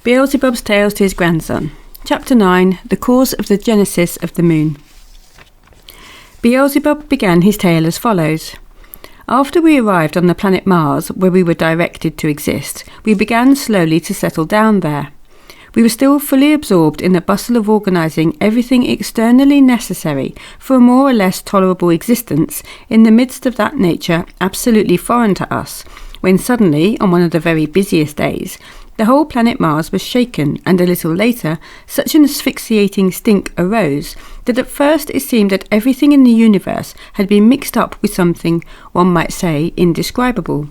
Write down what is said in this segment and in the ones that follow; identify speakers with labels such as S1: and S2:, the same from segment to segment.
S1: Beelzebub's Tales to his grandson. Chapter 9. The cause of the genesis of the moon. Beelzebub began his tale as follows. After we arrived on the planet Mars, where we were directed to exist, we began slowly to settle down there. We were still fully absorbed in the bustle of organising everything externally necessary for a more or less tolerable existence in the midst of that nature absolutely foreign to us, when suddenly, on one of the very busiest days, the whole planet Mars was shaken, and a little later, such an asphyxiating stink arose that at first it seemed that everything in the universe had been mixed up with something, one might say, indescribable.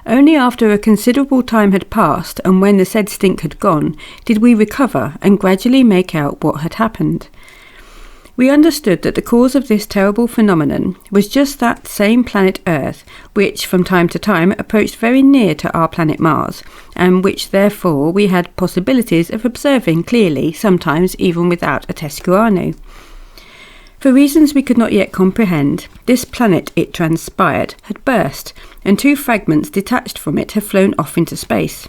S1: Only after a considerable time had passed, and when the said stink had gone, did we recover and gradually make out what had happened. We understood that the cause of this terrible phenomenon was just that same planet Earth, which from time to time approached very near to our planet Mars, and which therefore we had possibilities of observing clearly, sometimes even without a Tescuano. For reasons we could not yet comprehend, this planet, it transpired, had burst, and 2 fragments detached from it had flown off into space.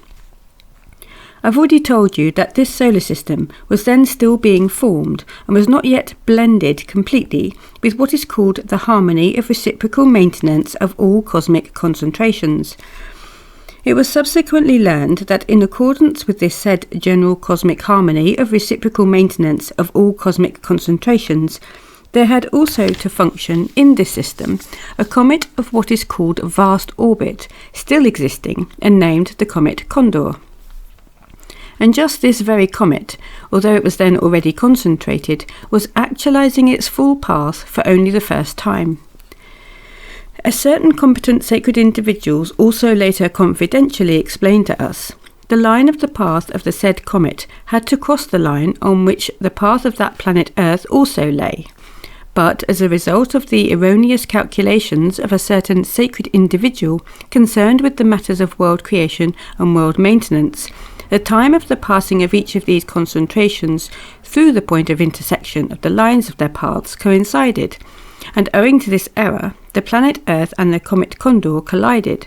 S1: I've already told you that this solar system was then still being formed and was not yet blended completely with what is called the harmony of reciprocal maintenance of all cosmic concentrations. It was subsequently learned that in accordance with this said general cosmic harmony of reciprocal maintenance of all cosmic concentrations, there had also to function in this system a comet of what is called vast orbit, still existing and named the comet Condor. And just this very comet, although it was then already concentrated, was actualizing its full path for only the first time. A certain competent sacred individuals also later confidentially explained to us the line of the path of the said comet had to cross the line on which the path of that planet Earth also lay. But as a result of the erroneous calculations of a certain sacred individual concerned with the matters of world creation and world maintenance, the time of the passing of each of these concentrations through the point of intersection of the lines of their paths coincided, and owing to this error, the planet Earth and the comet Condor collided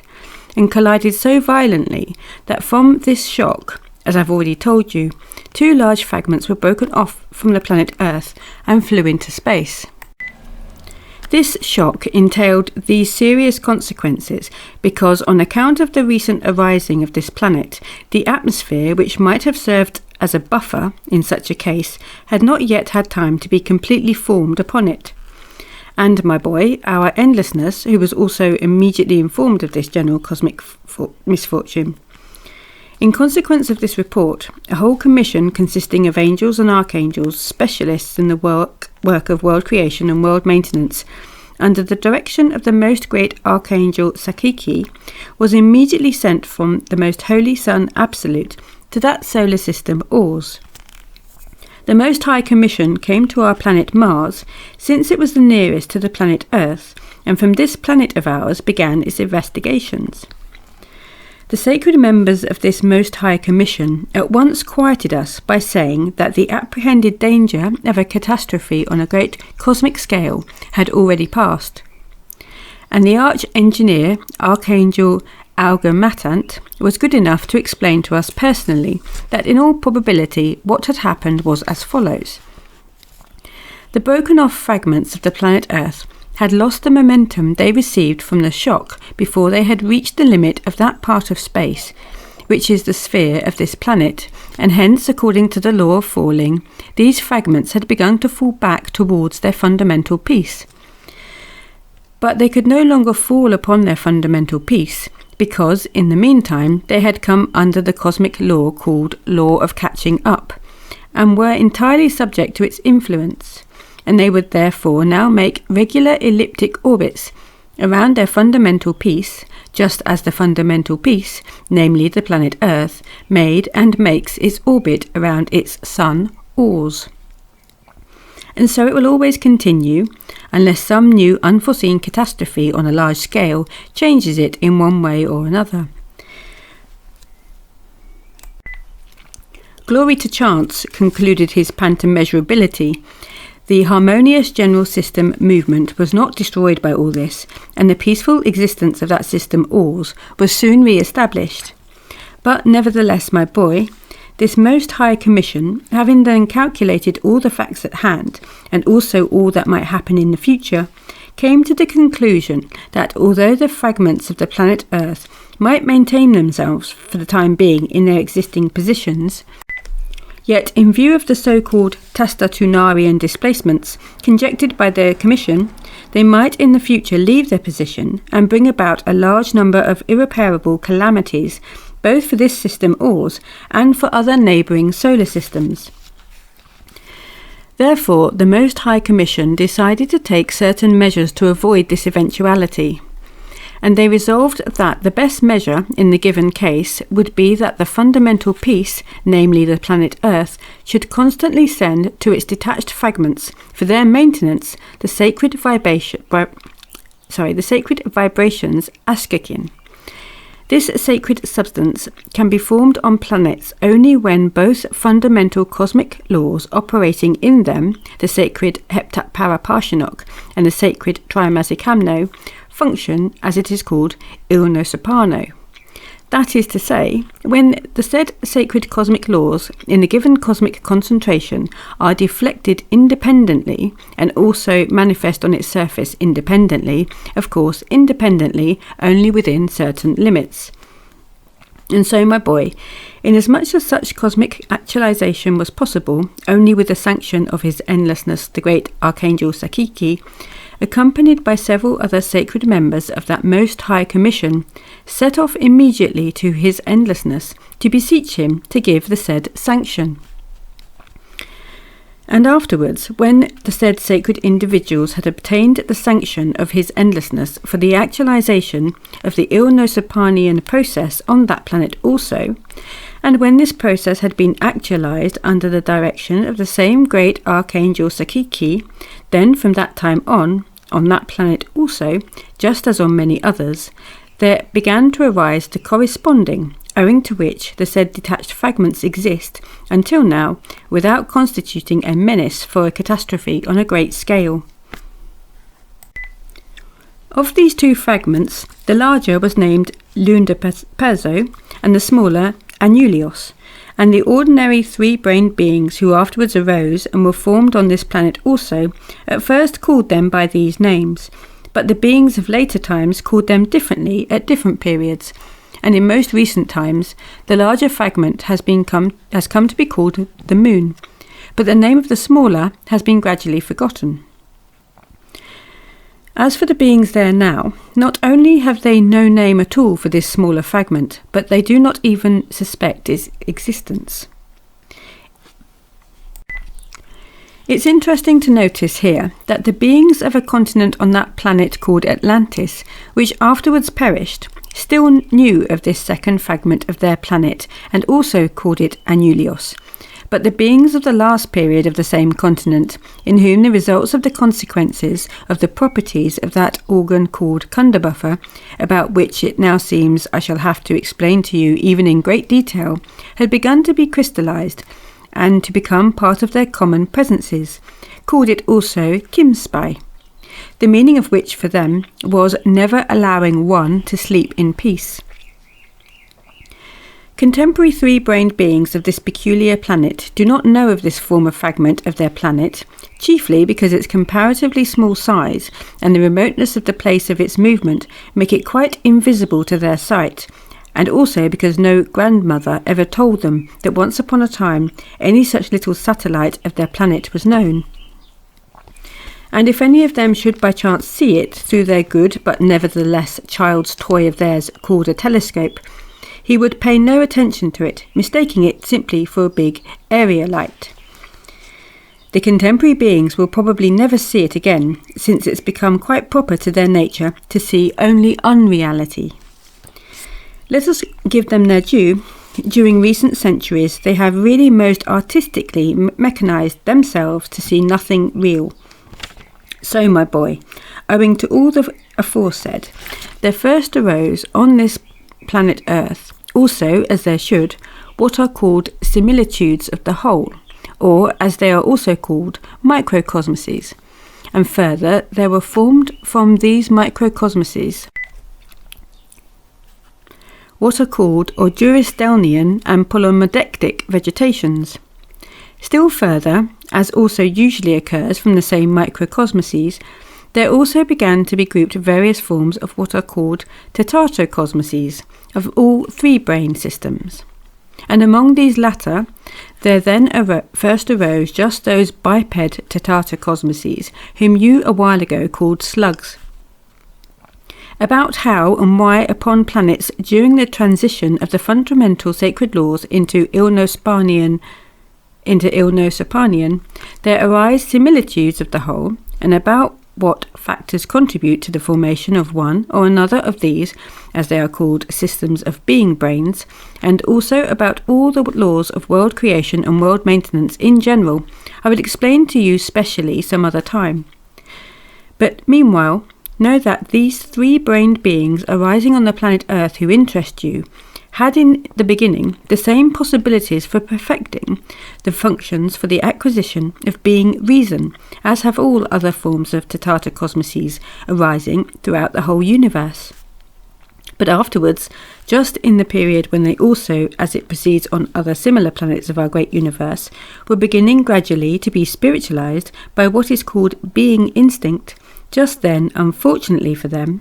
S1: so violently that from this shock, as I've already told you, 2 large fragments were broken off from the planet Earth and flew into space. This shock entailed these serious consequences because, on account of the recent arising of this planet, the atmosphere, which might have served as a buffer in such a case, had not yet had time to be completely formed upon it. And, my boy, our endlessness, who was also immediately informed of this general cosmic misfortune. In consequence of this report, a whole commission consisting of angels and archangels, specialists in the work of world creation and world maintenance, under the direction of the most great Archangel Sakiki, was immediately sent from the most holy Sun Absolute to that solar system Ors. The Most High Commission came to our planet Mars, since it was the nearest to the planet Earth, and from this planet of ours began its investigations. The sacred members of this Most High Commission at once quieted us by saying that the apprehended danger of a catastrophe on a great cosmic scale had already passed, and the arch-engineer, Archangel Algamatant, was good enough to explain to us personally that in all probability what had happened was as follows. The broken-off fragments of the planet Earth had lost the momentum they received from the shock before they had reached the limit of that part of space, which is the sphere of this planet, and hence, according to the law of falling, these fragments had begun to fall back towards their fundamental peace. But they could no longer fall upon their fundamental peace, because, in the meantime, they had come under the cosmic law called law of catching up, and were entirely subject to its influence, and they would therefore now make regular elliptic orbits around their fundamental piece, just as the fundamental piece, namely the planet Earth, made and makes its orbit around its sun, Ors. And so it will always continue, unless some new unforeseen catastrophe on a large scale changes it in one way or another. Glory to chance, concluded his pantomeasurability. The harmonious general system movement was not destroyed by all this, and the peaceful existence of that system Ors was soon re-established. But nevertheless, my boy, this Most High Commission, having then calculated all the facts at hand, and also all that might happen in the future, came to the conclusion that although the fragments of the planet Earth might maintain themselves for the time being in their existing positions, yet in view of the so-called Tastatunarian displacements conjectured by the Commission, they might in the future leave their position and bring about a large number of irreparable calamities both for this system Ors and for other neighbouring solar systems. Therefore, the Most High Commission decided to take certain measures to avoid this eventuality, and they resolved that the best measure in the given case would be that the fundamental piece, namely the planet Earth, should constantly send to its detached fragments for their maintenance the sacred vibrations Askakin. This sacred substance can be formed on planets only when both fundamental cosmic laws operating in them, the sacred Heptaparaparshinok and the sacred Trimazikamno, function, as it is called, Ilnosopano. That is to say, when the said sacred cosmic laws in the given cosmic concentration are deflected independently and also manifest on its surface independently, of course independently only within certain limits. And so, my boy, inasmuch as such cosmic actualization was possible only with the sanction of His Endlessness the great Archangel Sakiki, accompanied by several other sacred members of that Most High Commission, set off immediately to His Endlessness to beseech him to give the said sanction. And afterwards, when the said sacred individuals had obtained the sanction of His Endlessness for the actualization of the Ilnosopanian process on that planet also, and when this process had been actualized under the direction of the same great Archangel Sakiki, then from that time on that planet also, just as on many others, there began to arise the corresponding, owing to which the said detached fragments exist until now, without constituting a menace for a catastrophe on a great scale. Of these two fragments, the larger was named Lunda Perzo, and the smaller Anulios, and the ordinary three-brained beings who afterwards arose and were formed on this planet also, at first called them by these names, but the beings of later times called them differently at different periods, and in most recent times the larger fragment has come to be called the Moon, but the name of the smaller has been gradually forgotten. As for the beings there now, not only have they no name at all for this smaller fragment, but they do not even suspect its existence. It's interesting to notice here that the beings of a continent on that planet called Atlantis, which afterwards perished, still knew of this second fragment of their planet and also called it Anulios. But the beings of the last period of the same continent, in whom the results of the consequences of the properties of that organ called Kundabuffer, about which it now seems I shall have to explain to you even in great detail, had begun to be crystallized and to become part of their common presences, called it also Kimspai, the meaning of which for them was never allowing one to sleep in peace. Contemporary three-brained beings of this peculiar planet do not know of this former fragment of their planet, chiefly because its comparatively small size and the remoteness of the place of its movement make it quite invisible to their sight, and also because no grandmother ever told them that once upon a time any such little satellite of their planet was known. And if any of them should by chance see it through their good but nevertheless child's toy of theirs called a telescope, he would pay no attention to it, mistaking it simply for a big area light. The contemporary beings will probably never see it again, since it's become quite proper to their nature to see only unreality. Let us give them their due. During recent centuries, they have really most artistically mechanized themselves to see nothing real. So, my boy, owing to all the aforesaid, there first arose on this planet Earth, also, as there should, what are called similitudes of the whole, or, as they are also called, microcosmoses. And further, there were formed from these microcosmoses what are called Orduristhelnian and polymodectic vegetations. Still further, as also usually occurs from the same microcosmoses, there also began to be grouped various forms of what are called tetatocosmoses of all three brain systems. And among these latter, there then first arose just those biped tetatocosmoses, whom you a while ago called slugs. About how and why upon planets during the transition of the fundamental sacred laws into Ilnosapanian, there arise similitudes of the whole, and about what factors contribute to the formation of one or another of these, as they are called systems of being brains, and also about all the laws of world creation and world maintenance in general, I will explain to you specially some other time. But meanwhile, know that these three-brained beings arising on the planet Earth who interest you had in the beginning the same possibilities for perfecting the functions for the acquisition of being reason, as have all other forms of tetatocosmoses arising throughout the whole universe. But afterwards, just in the period when they also, as it proceeds on other similar planets of our great universe, were beginning gradually to be spiritualized by what is called being instinct, just then, unfortunately for them,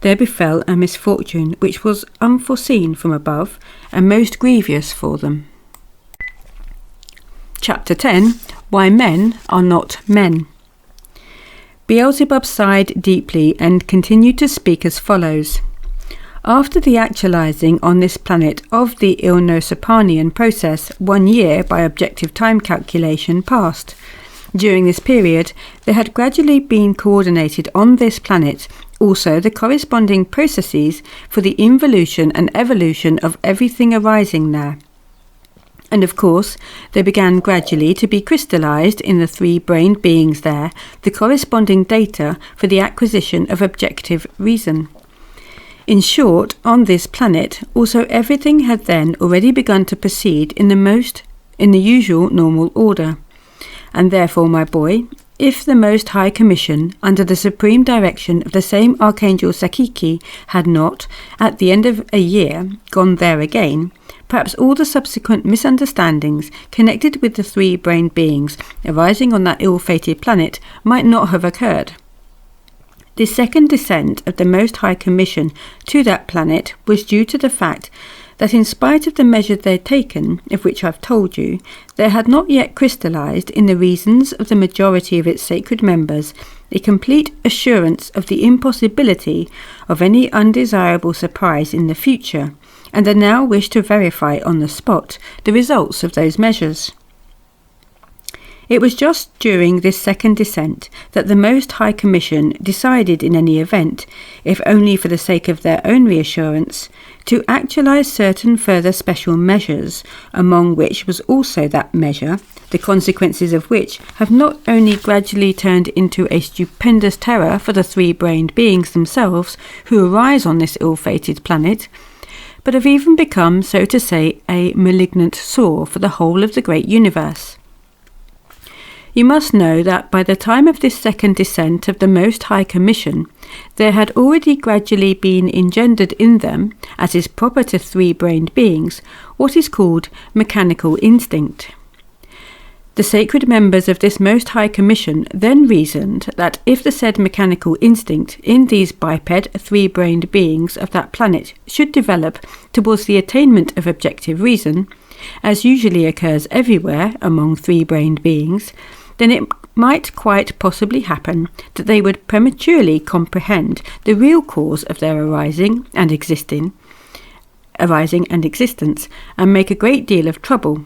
S1: there befell a misfortune which was unforeseen from above and most grievous for them. Chapter 10. Why Men Are Not Men. Beelzebub sighed deeply and continued to speak as follows. After the actualizing on this planet of the Ilnosapanian process, 1 year by objective time calculation passed. During this period, there had gradually been coordinated on this planet also the corresponding processes for the involution and evolution of everything arising there. And of course, there began gradually to be crystallized in the three-brained beings there the corresponding data for the acquisition of objective reason. In short, on this planet, also everything had then already begun to proceed in the usual normal order. And therefore, my boy, if the Most High Commission, under the supreme direction of the same Archangel Sakiki, had not, at the end of a year, gone there again, perhaps all the subsequent misunderstandings connected with the three-brained beings arising on that ill-fated planet might not have occurred. This second descent of the Most High Commission to that planet was due to the fact that in spite of the measures they'd taken, of which I've told you, there had not yet crystallized in the reasons of the majority of its sacred members a complete assurance of the impossibility of any undesirable surprise in the future, and they now wish to verify on the spot the results of those measures. It was just during this second descent that the Most High Commission decided in any event, if only for the sake of their own reassurance, to actualize certain further special measures, among which was also that measure, the consequences of which have not only gradually turned into a stupendous terror for the three-brained beings themselves who arise on this ill-fated planet, but have even become, so to say, a malignant sore for the whole of the great universe. You must know that by the time of this second descent of the Most High Commission, there had already gradually been engendered in them, as is proper to three-brained beings, what is called mechanical instinct. The sacred members of this Most High Commission then reasoned that if the said mechanical instinct in these biped three-brained beings of that planet should develop towards the attainment of objective reason, as usually occurs everywhere among three-brained beings, then it might quite possibly happen that they would prematurely comprehend the real cause of their arising and existence, and make a great deal of trouble.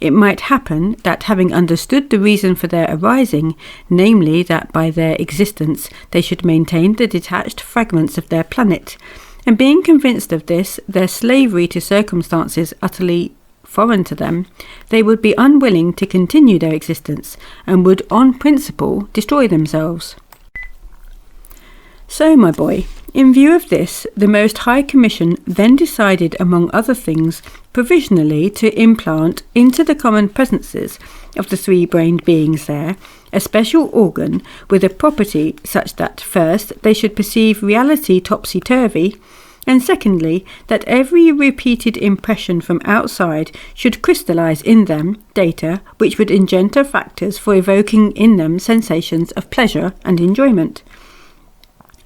S1: It might happen that, having understood the reason for their arising, namely that by their existence they should maintain the detached fragments of their planet, and being convinced of this, their slavery to circumstances utterly foreign to them, they would be unwilling to continue their existence and would on principle destroy themselves. So, my boy, in view of this, the Most High Commission then decided, among other things, provisionally to implant into the common presences of the three-brained beings there a special organ with a property such that first they should perceive reality topsy-turvy, and secondly, that every repeated impression from outside should crystallize in them data which would engender factors for evoking in them sensations of pleasure and enjoyment.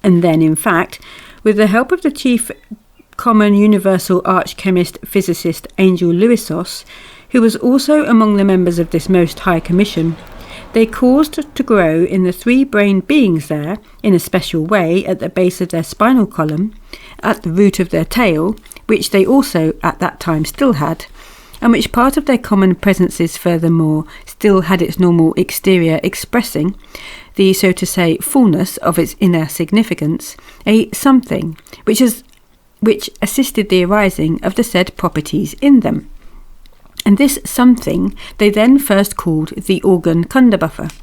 S1: And then, in fact, with the help of the chief common universal arch-chemist physicist Angel Lewissos, who was also among the members of this most high commission, they caused to grow in the three brain beings there, in a special way, at the base of their spinal column, at the root of their tail, which they also at that time still had, and which part of their common presences furthermore still had its normal exterior expressing, the, so to say, fullness of its inner significance, a something, which assisted the arising of the said properties in them. And this something they then first called the organ Kundabuffer.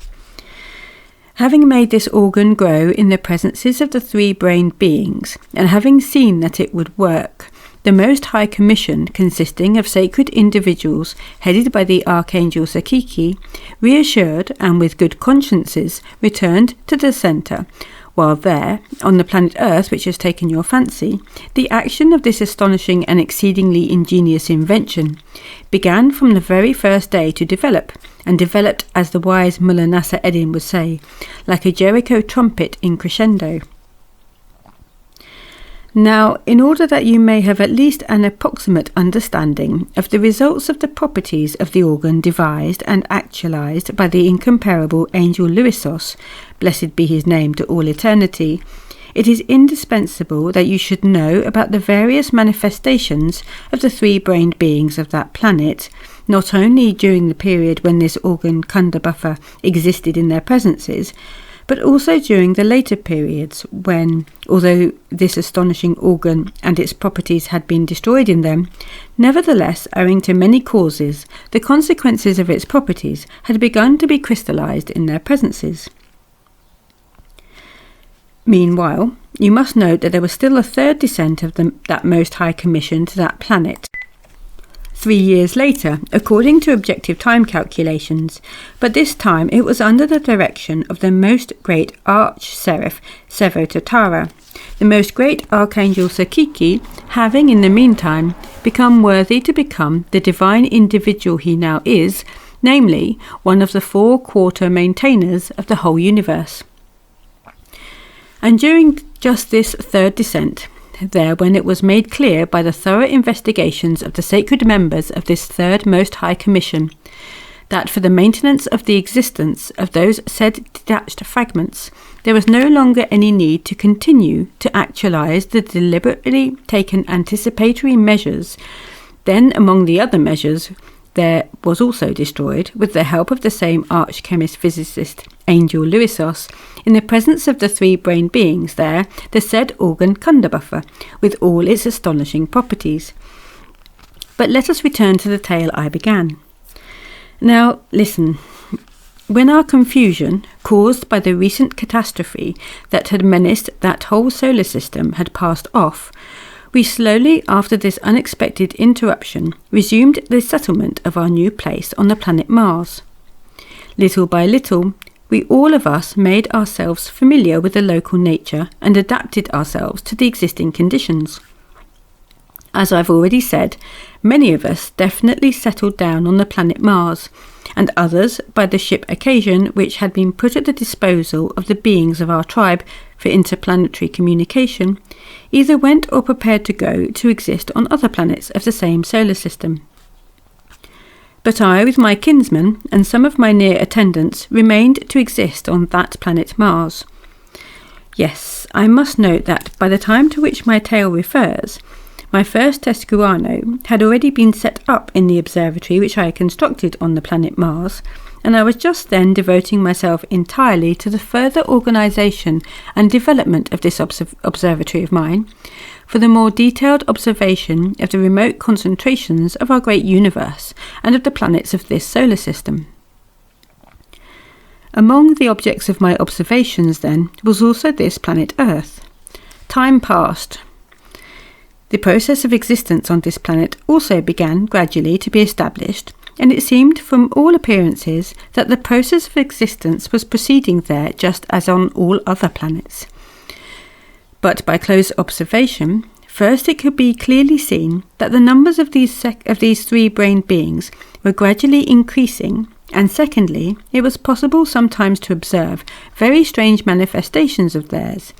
S1: Having made this organ grow in the presences of the three-brained beings, and having seen that it would work, the Most High Commission, consisting of sacred individuals headed by the Archangel Sakiki, reassured and with good consciences returned to the centre, while there, on the planet Earth which has taken your fancy, the action of this astonishing and exceedingly ingenious invention began from the very first day to develop, and developed, as the wise Mullah Nasser Eddin would say, like a Jericho trumpet in crescendo. Now, in order that you may have at least an approximate understanding of the results of the properties of the organ devised and actualized by the incomparable Angel Lewissos, blessed be his name to all eternity, it is indispensable that you should know about the various manifestations of the three-brained beings of that planet, not only during the period when this organ Kundabuffer existed in their presences, but also during the later periods when, although this astonishing organ and its properties had been destroyed in them, nevertheless, owing to many causes, the consequences of its properties had begun to be crystallized in their presences. Meanwhile, you must note that there was still a third descent of that Most High Commission to that planet, 3 years later, according to objective time calculations, but this time it was under the direction of the most great Arch-Seraph Sevotatara, the most great Archangel Sakiki, having in the meantime become worthy to become the divine individual he now is, namely, one of the 4 quarter maintainers of the whole universe. And during just this third descent, there when it was made clear by the thorough investigations of the sacred members of this third Most High Commission, that for the maintenance of the existence of those said detached fragments, there was no longer any need to continue to actualize the deliberately taken anticipatory measures, then among the other measures there was also destroyed, with the help of the same arch-chemist physicist Angel Lewissos, in the presence of the three-brained beings there, the said organ Kundabuffer, with all its astonishing properties. But let us return to the tale I began. Now, listen. When our confusion, caused by the recent catastrophe that had menaced that whole solar system, had passed off, we slowly, after this unexpected interruption, resumed the settlement of our new place on the planet Mars. Little by little, we all of us made ourselves familiar with the local nature and adapted ourselves to the existing conditions. As I've already said, many of us definitely settled down on the planet Mars, and others by the ship Occasion, which had been put at the disposal of the beings of our tribe for interplanetary communication, either went or prepared to go to exist on other planets of the same solar system. But I, with my kinsmen and some of my near attendants, remained to exist on that planet Mars. Yes, I must note that by the time to which my tale refers, my first Tescuano had already been set up in the observatory which I had constructed on the planet Mars, and I was just then devoting myself entirely to the further organisation and development of this observatory of mine, for the more detailed observation of the remote concentrations of our great universe and of the planets of this solar system. Among the objects of my observations, then, was also this planet Earth. Time passed. The process of existence on this planet also began gradually to be established, and it seemed from all appearances that the process of existence was proceeding there just as on all other planets. But by close observation, First, it could be clearly seen that the numbers of these three-brained beings were gradually increasing, and secondly, it was possible sometimes to observe very strange manifestations of theirs.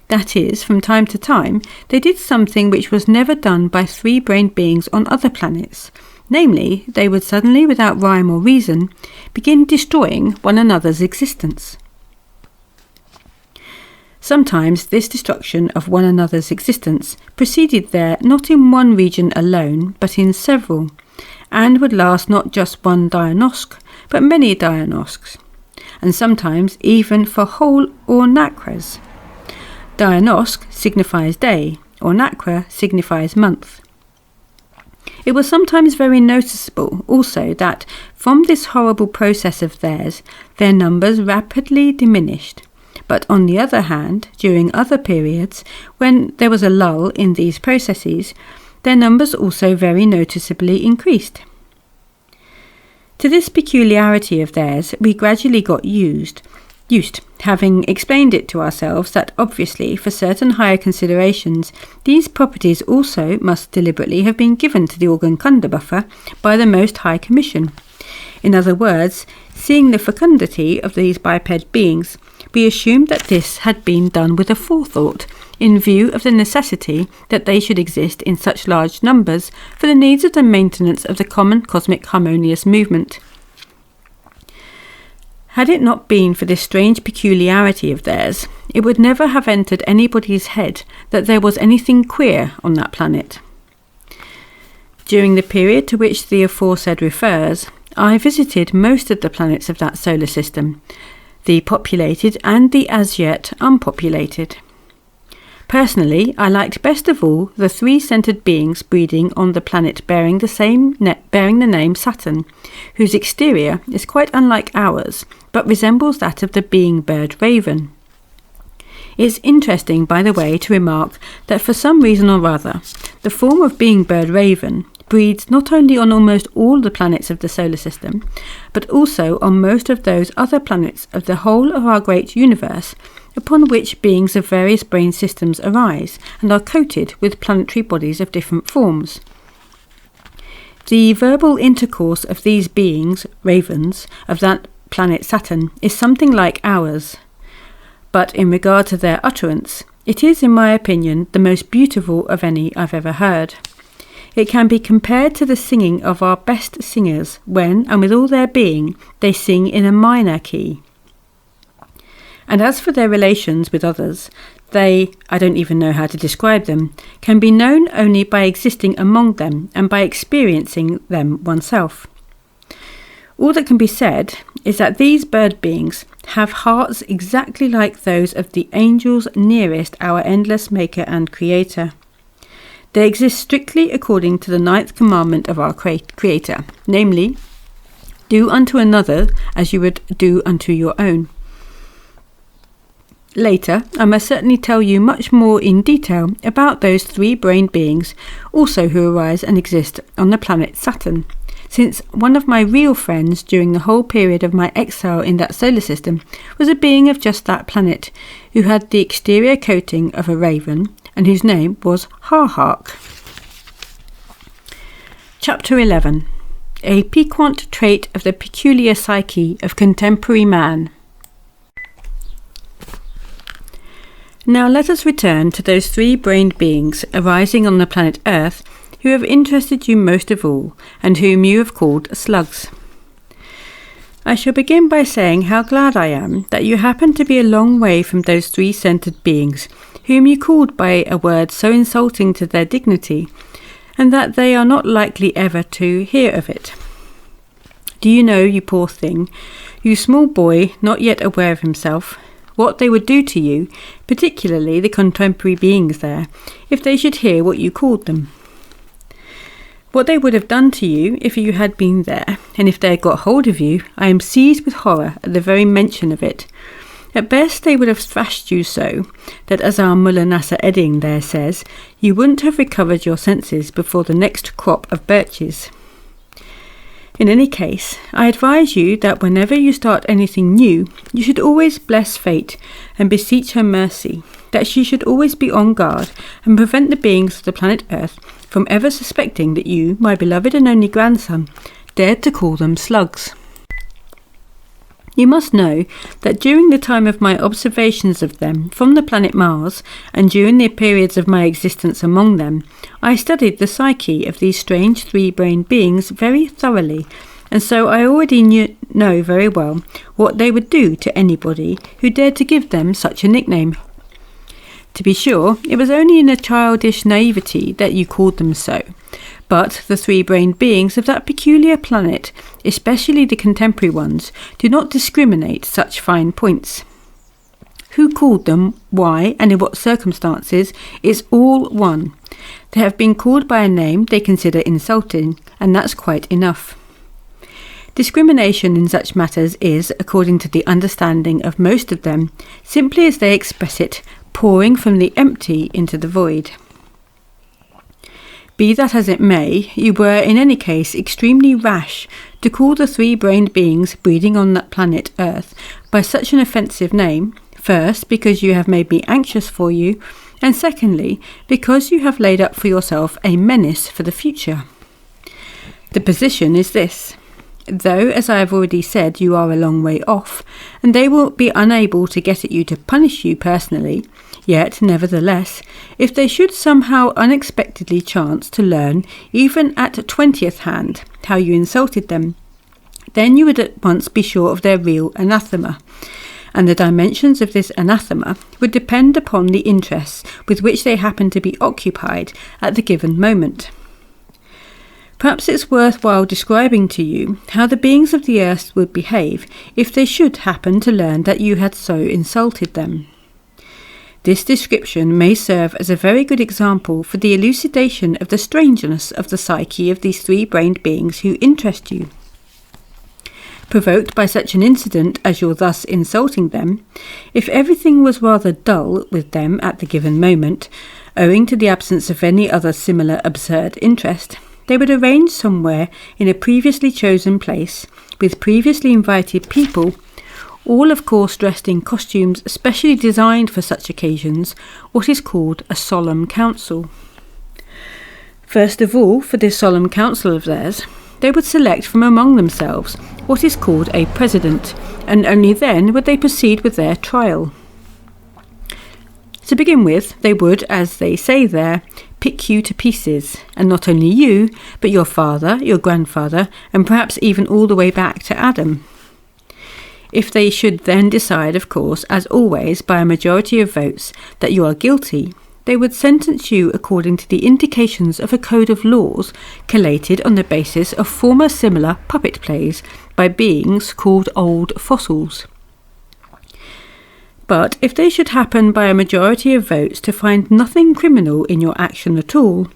S1: That is, from time to time, they did something which was never done by three-brained beings on other planets. Namely, they would suddenly, without rhyme or reason, begin destroying one another's existence. Sometimes this destruction of one another's existence proceeded there not in one region alone, but in several, and would last not just one Diagnosk, but many Diagnosks, and sometimes even for whole Ornacras. Diagnosk signifies day, Ornacra signifies month. It was sometimes very noticeable also that from this horrible process of theirs, their numbers rapidly diminished. But on the other hand, during other periods, when there was a lull in these processes, their numbers also very noticeably increased. To this peculiarity of theirs we gradually got used, having explained it to ourselves that obviously for certain higher considerations these properties also must deliberately have been given to the Organkundabuffer by the Most High Commission. In other words, seeing the fecundity of these biped beings, we assumed that this had been done with a forethought, in view of the necessity that they should exist in such large numbers for the needs of the maintenance of the common cosmic harmonious movement. Had it not been for this strange peculiarity of theirs, it would never have entered anybody's head that there was anything queer on that planet. During the period to which the aforesaid refers, I visited most of the planets of that solar system, the populated and the as yet unpopulated. Personally, I liked best of all the three-centered beings breeding on the planet bearing the name Saturn, whose exterior is quite unlike ours, but resembles that of the being bird raven. It's interesting, by the way, to remark that for some reason or other, the form of being bird raven breeds not only on almost all the planets of the solar system, but also on most of those other planets of the whole of our great universe, upon which beings of various brain systems arise, and are coated with planetary bodies of different forms. The verbal intercourse of these beings, ravens, of that planet Saturn, is something like ours. But in regard to their utterance, it is, in my opinion, the most beautiful of any I've ever heard. It can be compared to the singing of our best singers when, and with all their being, they sing in a minor key. And as for their relations with others, they, I don't even know how to describe them, can be known only by existing among them and by experiencing them oneself. All that can be said is that these bird beings have hearts exactly like those of the angels nearest our endless Maker and Creator. They exist strictly according to the 9th commandment of our Creator, namely, do unto another as you would do unto your own. Later, I must certainly tell you much more in detail about those three-brained beings also who arise and exist on the planet Saturn, since one of my real friends during the whole period of my exile in that solar system was a being of just that planet, who had the exterior coating of a raven, and whose name was Harhark. Chapter 11. A piquant trait of the peculiar psyche of contemporary man. Now let us return to those three-brained beings arising on the planet Earth who have interested you most of all, and whom you have called slugs. I shall begin by saying how glad I am that you happen to be a long way from those three-centered beings, whom you called by a word so insulting to their dignity, and that they are not likely ever to hear of it. Do you know, you poor thing, you small boy not yet aware of himself, what they would do to you, particularly the contemporary beings there, if they should hear what you called them? What they would have done to you if you had been there, and if they had got hold of you, I am seized with horror at the very mention of it. At best they would have thrashed you so, that as our Mullah Nasser Edding there says, you wouldn't have recovered your senses before the next crop of birches. In any case, I advise you that whenever you start anything new, you should always bless fate and beseech her mercy, that she should always be on guard and prevent the beings of the planet Earth from ever suspecting that you, my beloved and only grandson, dared to call them slugs. You must know that during the time of my observations of them from the planet Mars, and during the periods of my existence among them, I studied the psyche of these strange three-brained beings very thoroughly, and so I already know very well what they would do to anybody who dared to give them such a nickname. To be sure, it was only in a childish naivety that you called them so, but the three-brained beings of that peculiar planet, especially the contemporary ones, do not discriminate such fine points. Who called them, why, and in what circumstances, is all one. They have been called by a name they consider insulting, and that's quite enough. Discrimination in such matters is, according to the understanding of most of them, simply as they express it, pouring from the empty into the void. Be that as it may, you were in any case extremely rash to call the three-brained beings breeding on that planet Earth by such an offensive name, first because you have made me anxious for you, and secondly because you have laid up for yourself a menace for the future. The position is this. Though, as I have already said, you are a long way off, and they will be unable to get at you to punish you personally, yet, nevertheless, if they should somehow unexpectedly chance to learn, even at 20th hand, how you insulted them, then you would at once be sure of their real anathema, and the dimensions of this anathema would depend upon the interests with which they happen to be occupied at the given moment. Perhaps it's worthwhile describing to you how the beings of the earth would behave if they should happen to learn that you had so insulted them. This description may serve as a very good example for the elucidation of the strangeness of the psyche of these three-brained beings who interest you. Provoked by such an incident as your thus insulting them, if everything was rather dull with them at the given moment, owing to the absence of any other similar absurd interest, they would arrange somewhere in a previously chosen place, with previously invited people, all of course dressed in costumes specially designed for such occasions, what is called a solemn council. First of all, for this solemn council of theirs, they would select from among themselves what is called a president, and only then would they proceed with their trial. To begin with, they would, as they say there, pick you to pieces, and not only you, but your father, your grandfather, and perhaps even all the way back to Adam. If they should then decide, of course, as always, by a majority of votes, that you are guilty, they would sentence you according to the indications of a code of laws collated on the basis of former similar puppet plays by beings called old fossils. But if they should happen by a majority of votes to find nothing criminal in your action at all,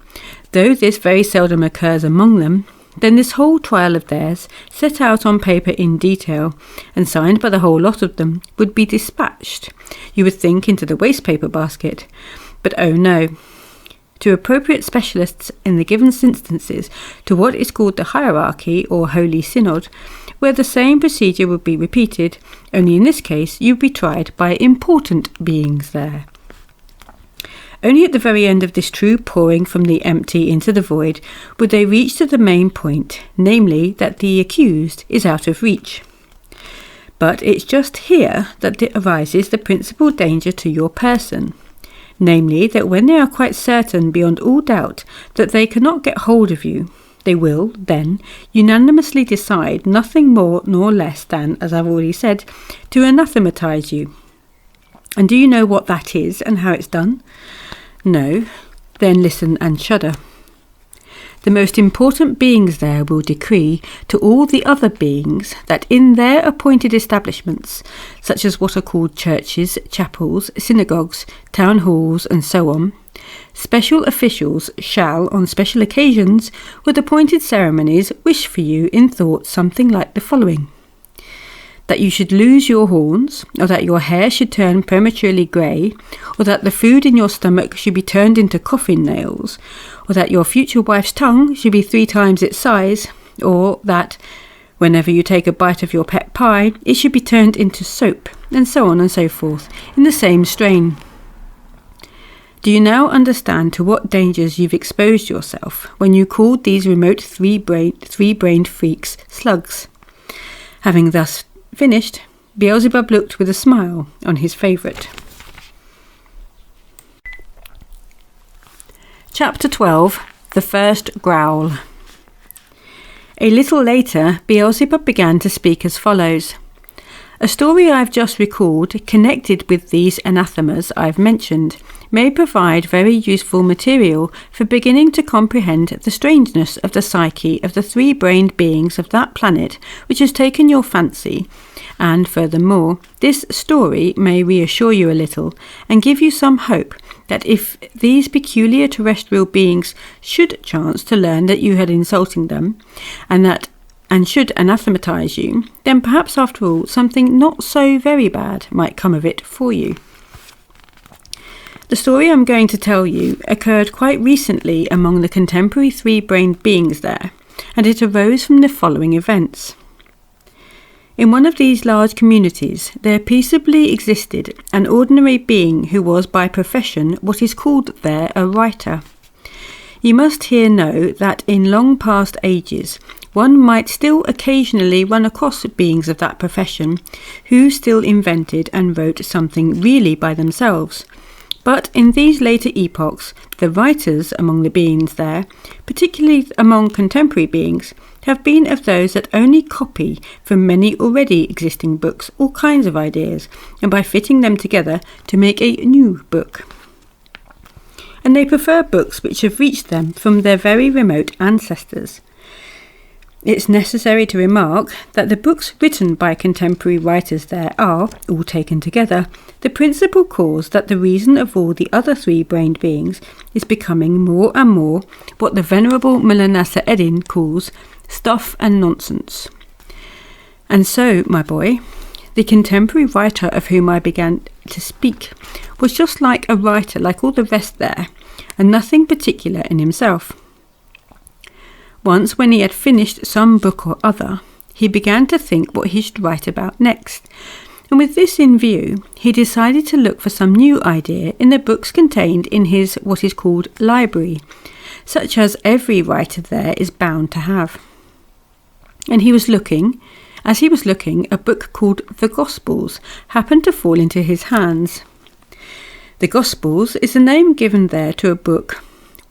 S1: though this very seldom occurs among them, then this whole trial of theirs, set out on paper in detail, and signed by the whole lot of them, would be dispatched, you would think, into the waste-paper basket. But oh no. To appropriate specialists in the given instances to what is called the hierarchy or holy synod, where the same procedure would be repeated, only in this case you would be tried by important beings there. Only at the very end of this true pouring from the empty into the void would they reach to the main point, namely that the accused is out of reach. But it's just here that arises the principal danger to your person, namely that when they are quite certain beyond all doubt that they cannot get hold of you, they will, then, unanimously decide nothing more nor less than, as I've already said, to anathematize you. And do you know what that is and how it's done? No? Then listen and shudder. The most important beings there will decree to all the other beings that in their appointed establishments, such as what are called churches, chapels, synagogues, town halls, and so on, special officials shall, on special occasions, with appointed ceremonies, wish for you in thought something like the following: that you should lose your horns, or that your hair should turn prematurely grey, or that the food in your stomach should be turned into coffin nails, or that your future wife's tongue should be 3 times its size, or that whenever you take a bite of your pet pie, it should be turned into soap, and so on and so forth, in the same strain. Do you now understand to what dangers you've exposed yourself when you called these remote three-brained freaks slugs? Having thus finished, Beelzebub looked with a smile on his favourite. Chapter 12. The First Growl. A little later, Beelzebub began to speak as follows. A story I've just recalled, connected with these anathemas I've mentioned, may provide very useful material for beginning to comprehend the strangeness of the psyche of the three-brained beings of that planet which has taken your fancy, and furthermore, this story may reassure you a little and give you some hope that if these peculiar terrestrial beings should chance to learn that you had insulting them, and should anathematize you, then perhaps after all something not so very bad might come of it for you. The story I'm going to tell you occurred quite recently among the contemporary three-brained beings there, and it arose from the following events. In one of these large communities, there peaceably existed an ordinary being who was by profession what is called there a writer. You must here know that in long past ages, one might still occasionally run across beings of that profession who still invented and wrote something really by themselves. But in these later epochs, the writers among the beings there, particularly among contemporary beings, have been of those that only copy from many already existing books all kinds of ideas, and by fitting them together to make a new book. And they prefer books which have reached them from their very remote ancestors. It's necessary to remark that the books written by contemporary writers there are, all taken together, the principal cause that the reason of all the other three-brained beings is becoming more and more what the venerable Manasseh Eddin calls stuff and nonsense. And so, my boy, the contemporary writer of whom I began to speak was just like a writer like all the rest there, and nothing particular in himself. Once, when he had finished some book or other, he began to think what he should write about next, and with this in view, he decided to look for some new idea in the books contained in his what is called library, such as every writer there is bound to have. And as he was looking, a book called The Gospels happened to fall into his hands. The Gospels is the name given there to a book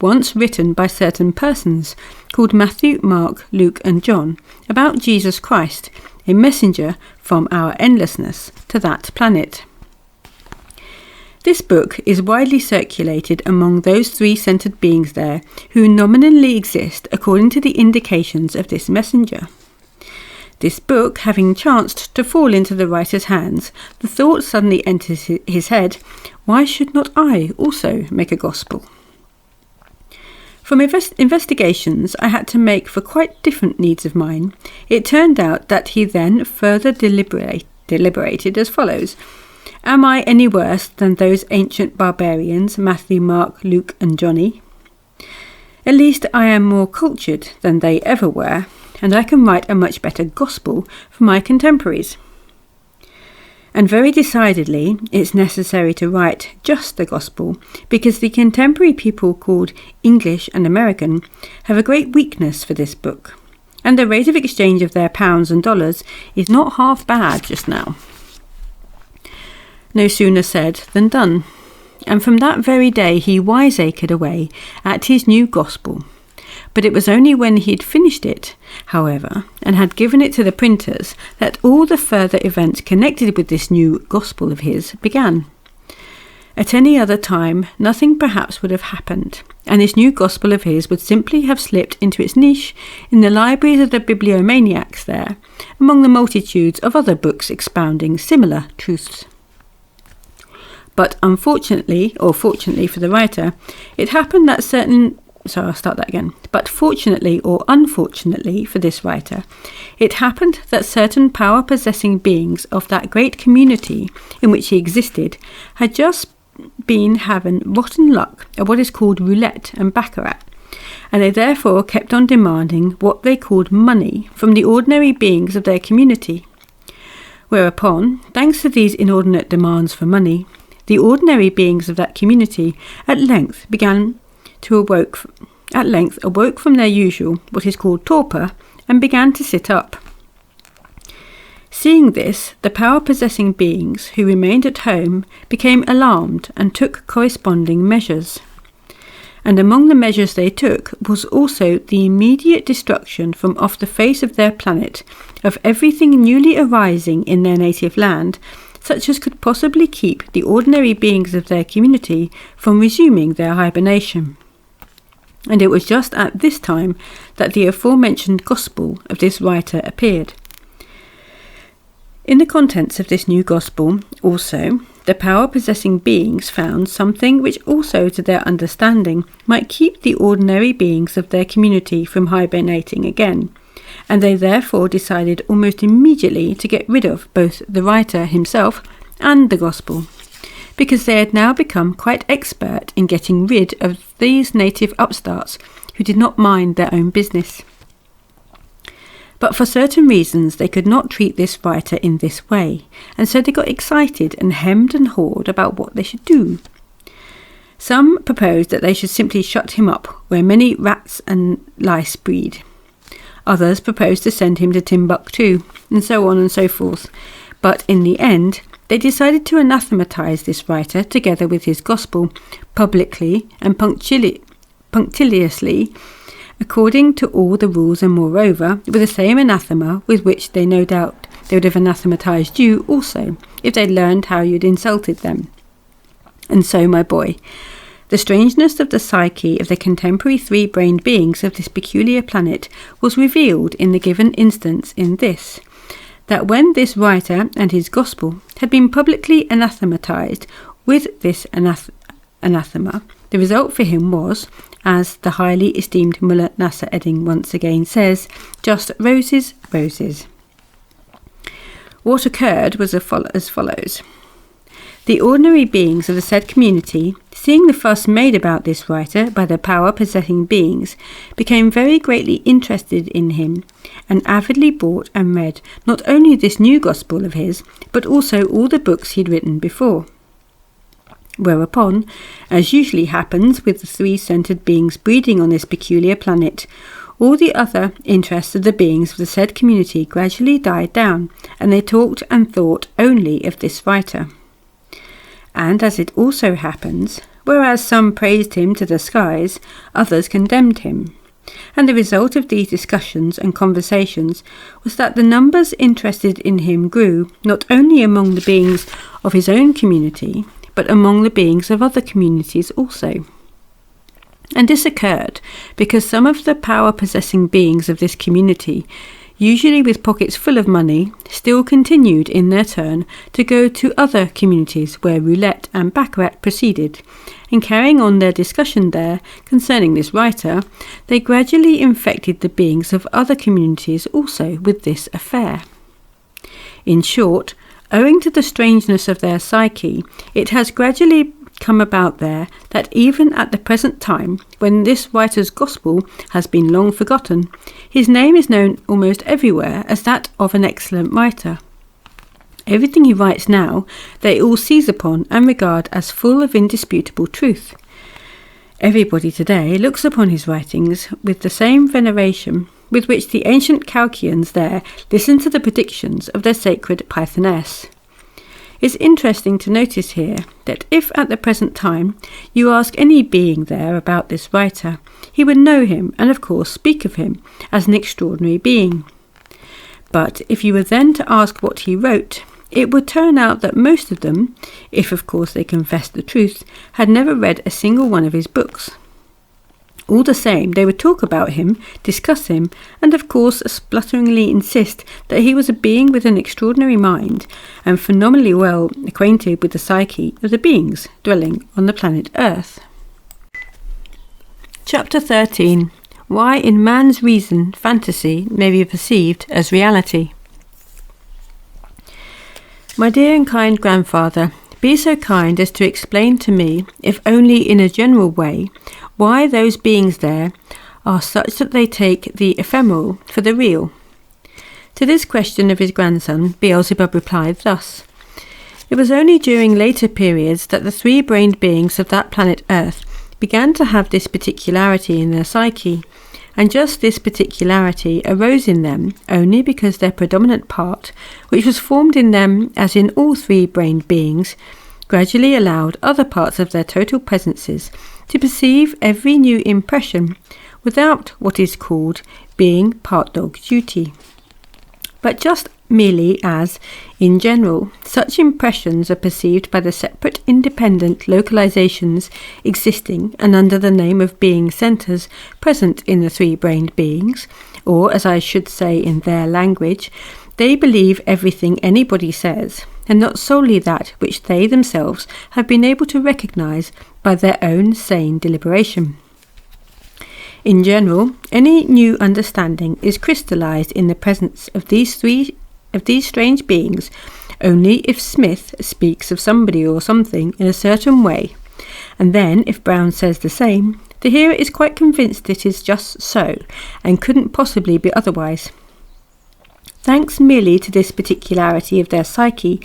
S1: once written by certain persons called Matthew, Mark, Luke and John about Jesus Christ, a messenger from our endlessness to that planet. This book is widely circulated among those three-centered beings there who nominally exist according to the indications of this messenger. This book having chanced to fall into the writer's hands, the thought suddenly enters his head, why should not I also make a gospel? From investigations I had to make for quite different needs of mine, it turned out that he then further deliberated as follows. Am I any worse than those ancient barbarians, Matthew, Mark, Luke and Johnny? At least I am more cultured than they ever were, and I can write a much better gospel for my contemporaries. And very decidedly, it's necessary to write just the gospel, because the contemporary people called English and American have a great weakness for this book, and the rate of exchange of their pounds and dollars is not half bad just now. No sooner said than done, and from that very day he wiseacred away at his new gospel. But it was only when he had finished it, however, and had given it to the printers, that all the further events connected with this new gospel of his began. At any other time, nothing perhaps would have happened, and this new gospel of his would simply have slipped into its niche in the libraries of the bibliomaniacs there, among the multitudes of other books expounding similar truths. But unfortunately, or fortunately for the writer, it happened that But fortunately or unfortunately for this writer, it happened that certain power-possessing beings of that great community in which he existed had just been having rotten luck at what is called roulette and baccarat, and they therefore kept on demanding what they called money from the ordinary beings of their community. Whereupon, thanks to these inordinate demands for money, the ordinary beings of that community at length awoke from their usual, what is called torpor, and began to sit up. Seeing this, the power-possessing beings who remained at home became alarmed and took corresponding measures. And among the measures they took was also the immediate destruction from off the face of their planet of everything newly arising in their native land, such as could possibly keep the ordinary beings of their community from resuming their hibernation. And it was just at this time that the aforementioned gospel of this writer appeared. In the contents of this new gospel, also, the power-possessing beings found something which also to their understanding might keep the ordinary beings of their community from hibernating again, and they therefore decided almost immediately to get rid of both the writer himself and the gospel, because they had now become quite expert in getting rid of these native upstarts who did not mind their own business. But for certain reasons they could not treat this writer in this way, and so they got excited and hemmed and hawed about what they should do. Some proposed that they should simply shut him up where many rats and lice breed. Others proposed to send him to Timbuktu, and so on and so forth. But in the end, they decided to anathematize this writer together with his gospel, publicly and punctiliously, according to all the rules, and moreover, with the same anathema with which they no doubt they would have anathematized you also, if they'd learned how you'd insulted them. And so, my boy, the strangeness of the psyche of the contemporary three-brained beings of this peculiar planet was revealed in the given instance in this, that when this writer and his gospel had been publicly anathematized with this anathema, the result for him was, as the highly esteemed Mullah Nasser Edding once again says, just roses, roses. What occurred was as follows. The ordinary beings of the said community, seeing the fuss made about this writer by the power-possessing beings, became very greatly interested in him, and avidly bought and read not only this new gospel of his, but also all the books he'd written before. Whereupon, as usually happens with the three-centred beings breeding on this peculiar planet, all the other interests of the beings of the said community gradually died down, and they talked and thought only of this writer. And as it also happens, whereas some praised him to the skies, others condemned him. And the result of these discussions and conversations was that the numbers interested in him grew, not only among the beings of his own community, but among the beings of other communities also. And this occurred because some of the power-possessing beings of this community, usually with pockets full of money, still continued in their turn to go to other communities where roulette and baccarat proceeded, and carrying on their discussion there concerning this writer, they gradually infected the beings of other communities also with this affair. In short, owing to the strangeness of their psyche, it has gradually come about there that even at the present time, when this writer's gospel has been long forgotten, his name is known almost everywhere as that of an excellent writer. Everything he writes now, they all seize upon and regard as full of indisputable truth. Everybody today looks upon his writings with the same veneration with which the ancient Chaldeans there listened to the predictions of their sacred Pythoness. It's interesting to notice here that if at the present time you ask any being there about this writer, he would know him and of course speak of him as an extraordinary being. But if you were then to ask what he wrote, it would turn out that most of them, if of course they confessed the truth, had never read a single one of his books. All the same, they would talk about him, discuss him, and of course splutteringly insist that he was a being with an extraordinary mind, and phenomenally well acquainted with the psyche of the beings dwelling on the planet Earth. Chapter 13. Why in man's reason fantasy may be perceived as reality. My dear and kind grandfather, be so kind as to explain to me, if only in a general way, why those beings there are such that they take the ephemeral for the real. To this question of his grandson, Beelzebub replied thus: It was only during later periods that the three-brained beings of that planet Earth began to have this particularity in their psyche, and just this particularity arose in them only because their predominant part, which was formed in them as in all three-brained beings, gradually allowed other parts of their total presences to perceive every new impression without what is called being part-dog duty, but just merely as, in general, such impressions are perceived by the separate independent localizations existing and under the name of being centres present in the three-brained beings, or, as I should say in their language, they believe everything anybody says, and not solely that which they themselves have been able to recognize by their own sane deliberation. In general, any new understanding is crystallized in the presence of these strange beings only if Smith speaks of somebody or something in a certain way, and then if Brown says the same, the hearer is quite convinced it is just so, and couldn't possibly be otherwise. Thanks merely to this particularity of their psyche,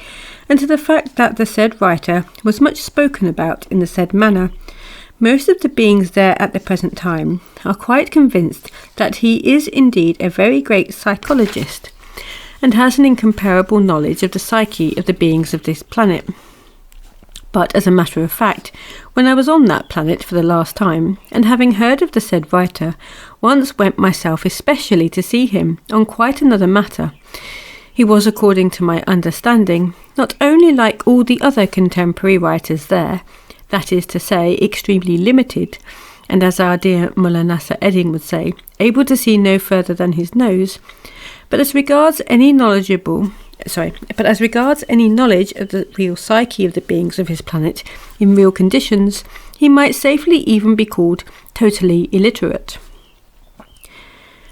S1: and to the fact that the said writer was much spoken about in the said manner, most of the beings there at the present time are quite convinced that he is indeed a very great psychologist, and has an incomparable knowledge of the psyche of the beings of this planet. But as a matter of fact, when I was on that planet for the last time, and having heard of the said writer, once went myself especially to see him on quite another matter, he was, according to my understanding, not only like all the other contemporary writers there, that is to say, extremely limited, and as our dear Mullah Nasser Edding would say, able to see no further than his nose, but as regards any knowledge of the real psyche of the beings of his planet in real conditions, he might safely even be called totally illiterate.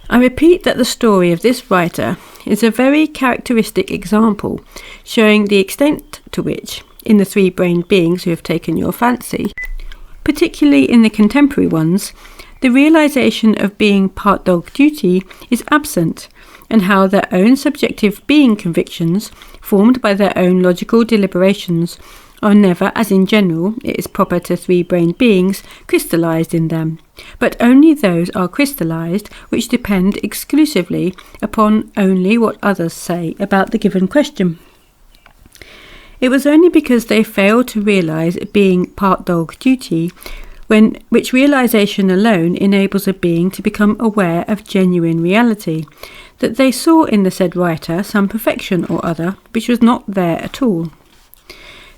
S1: I repeat that the story of this writer is a very characteristic example, showing the extent to which, in the three-brained beings who have taken your fancy, particularly in the contemporary ones, the realization of being part-dog duty is absent, and how their own subjective being convictions, formed by their own logical deliberations, are never, as in general it is proper to three-brained beings, crystallized in them, but only those are crystallized which depend exclusively upon only what others say about the given question. It was only because they failed to realize being part-dog duty, which realization alone enables a being to become aware of genuine reality, that they saw in the said writer some perfection or other which was not there at all.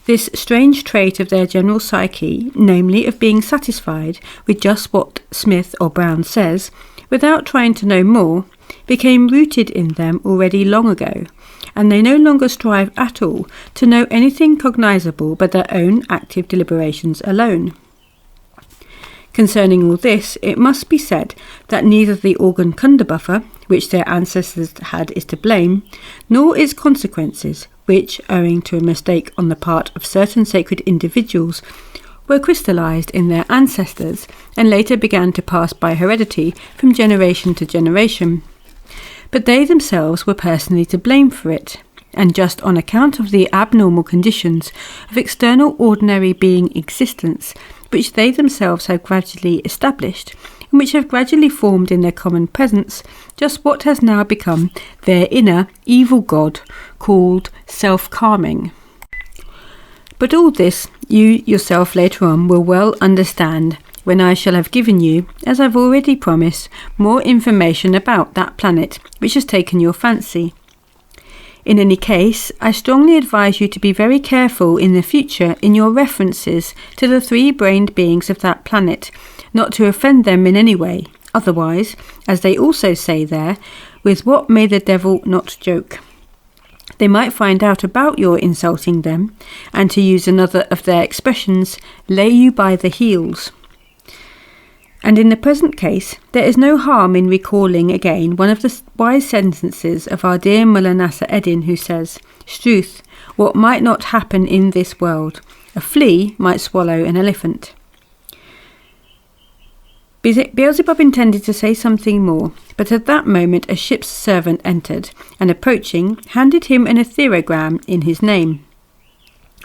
S1: This strange trait of their general psyche, namely of being satisfied with just what Smith or Brown says, without trying to know more, became rooted in them already long ago, and they no longer strive at all to know anything cognizable by their own active deliberations alone. Concerning all this, it must be said that neither the organ Kunderbuffer, which their ancestors had, is to blame, nor its consequences, which, owing to a mistake on the part of certain sacred individuals, were crystallized in their ancestors and later began to pass by heredity from generation to generation. But they themselves were personally to blame for it, and just on account of the abnormal conditions of external ordinary being existence, which they themselves have gradually established, and which have gradually formed in their common presence just what has now become their inner evil god, called self-calming. But all this you yourself later on will well understand when I shall have given you, as I've already promised, more information about that planet which has taken your fancy. In any case, I strongly advise you to be very careful in the future in your references to the three-brained beings of that planet, not to offend them in any way, otherwise, as they also say there, with what may the devil not joke. They might find out about your insulting them, and to use another of their expressions, lay you by the heels. And in the present case, there is no harm in recalling again one of the wise sentences of our dear Mullah Nasser Eddin, who says, "Struth, what might not happen in this world? A flea might swallow an elephant." Beelzebub intended to say something more, but at that moment a ship's servant entered, and approaching, handed him an etherogram in his name.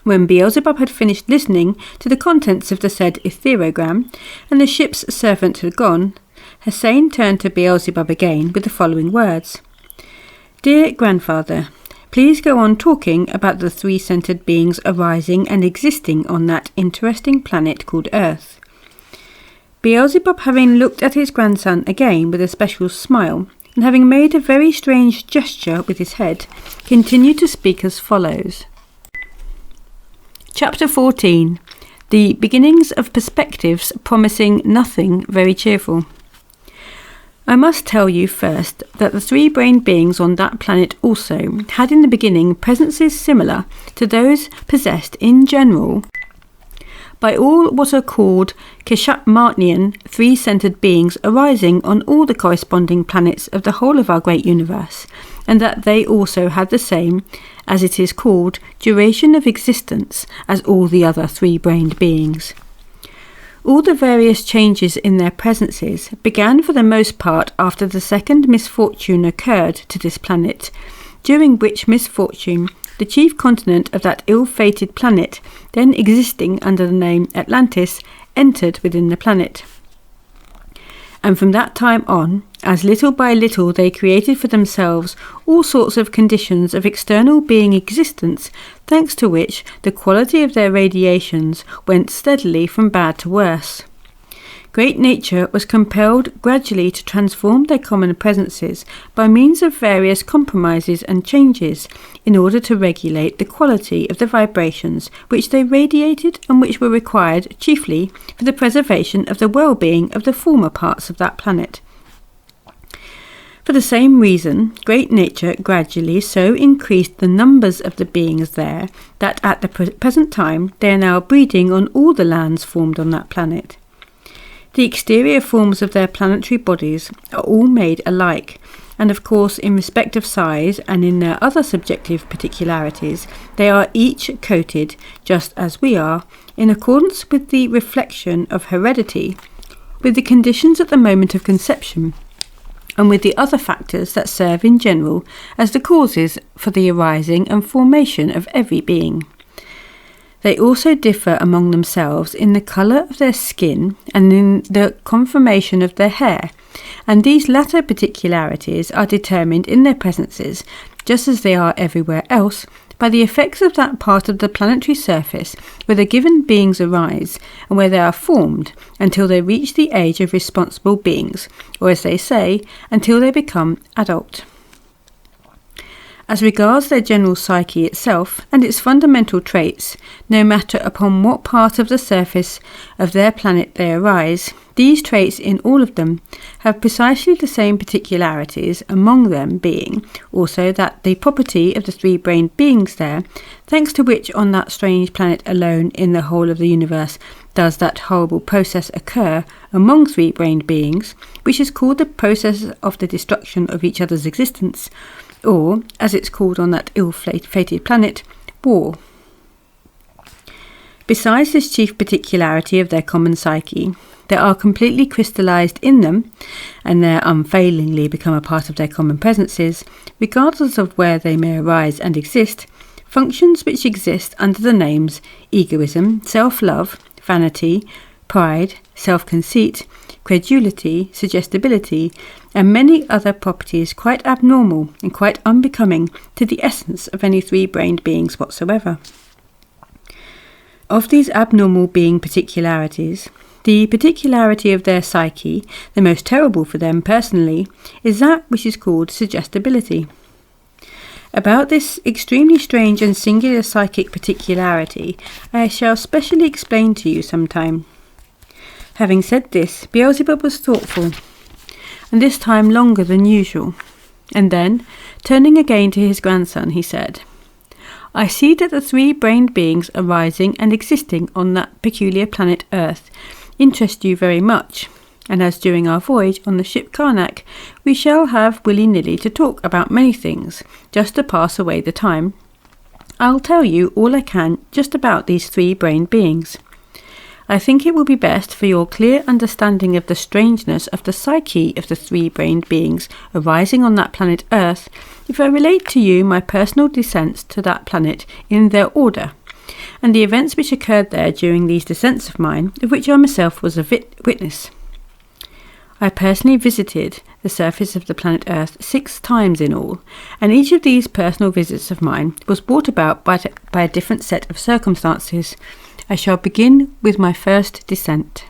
S1: When Beelzebub had finished listening to the contents of the said etherogram, and the ship's servant had gone, Hussein turned to Beelzebub again with the following words: "Dear grandfather, please go on talking about the three-centered beings arising and existing on that interesting planet called Earth." Beelzebub, having looked at his grandson again with a special smile, and having made a very strange gesture with his head, continued to speak as follows. Chapter 14. The beginnings of perspectives promising nothing very cheerful. I must tell you first that the three-brained beings on that planet also had in the beginning presences similar to those possessed in general by all what are called Keshapmartnian three-centered beings arising on all the corresponding planets of the whole of our great universe, and that they also had the same, as it is called, duration of existence as all the other three-brained beings. All the various changes in their presences began for the most part after the second misfortune occurred to this planet, during which misfortune the chief continent of that ill-fated planet, then existing under the name Atlantis, entered within the planet. And from that time on, as little by little they created for themselves all sorts of conditions of external being existence, thanks to which the quality of their radiations went steadily from bad to worse. Great nature was compelled gradually to transform their common presences by means of various compromises and changes, in order to regulate the quality of the vibrations which they radiated and which were required chiefly for the preservation of the well-being of the former parts of that planet. For the same reason, great nature gradually so increased the numbers of the beings there that at the present time they are now breeding on all the lands formed on that planet. The exterior forms of their planetary bodies are all made alike, and of course in respect of size and in their other subjective particularities, they are each coated, just as we are, in accordance with the reflection of heredity, with the conditions at the moment of conception, and with the other factors that serve in general as the causes for the arising and formation of every being. They also differ among themselves in the colour of their skin and in the conformation of their hair, and these latter particularities are determined in their presences, just as they are everywhere else, by the effects of that part of the planetary surface where the given beings arise and where they are formed until they reach the age of responsible beings, or as they say, until they become adult. As regards their general psyche itself and its fundamental traits, no matter upon what part of the surface of their planet they arise, these traits in all of them have precisely the same particularities, among them being also that the property of the three-brained beings there, thanks to which on that strange planet alone in the whole of the universe does that horrible process occur among three-brained beings, which is called the process of the destruction of each other's existence, or, as it's called on that ill-fated planet, war. Besides this chief particularity of their common psyche, there are completely crystallized in them, and there unfailingly become a part of their common presences, regardless of where they may arise and exist, functions which exist under the names egoism, self-love, vanity, pride, self-conceit, credulity, suggestibility, and many other properties quite abnormal and quite unbecoming to the essence of any three-brained beings whatsoever. Of these abnormal being particularities, the particularity of their psyche, the most terrible for them personally, is that which is called suggestibility. About this extremely strange and singular psychic particularity I shall specially explain to you sometime. Having said this, Beelzebub was thoughtful, and this time longer than usual, and then, turning again to his grandson, he said, "I see that the three-brained beings arising and existing on that peculiar planet Earth interest you very much. and as during our voyage on the ship Karnak, we shall have willy-nilly to talk about many things, just to pass away the time, I'll tell you all I can just about these three-brained beings. I think it will be best for your clear understanding of the strangeness of the psyche of the three-brained beings arising on that planet Earth if I relate to you my personal descents to that planet in their order, and the events which occurred there during these descents of mine, of which I myself was a witness. I personally visited the surface of the planet Earth 6 times in all, and each of these personal visits of mine was brought about by a different set of circumstances. I shall begin with my first descent.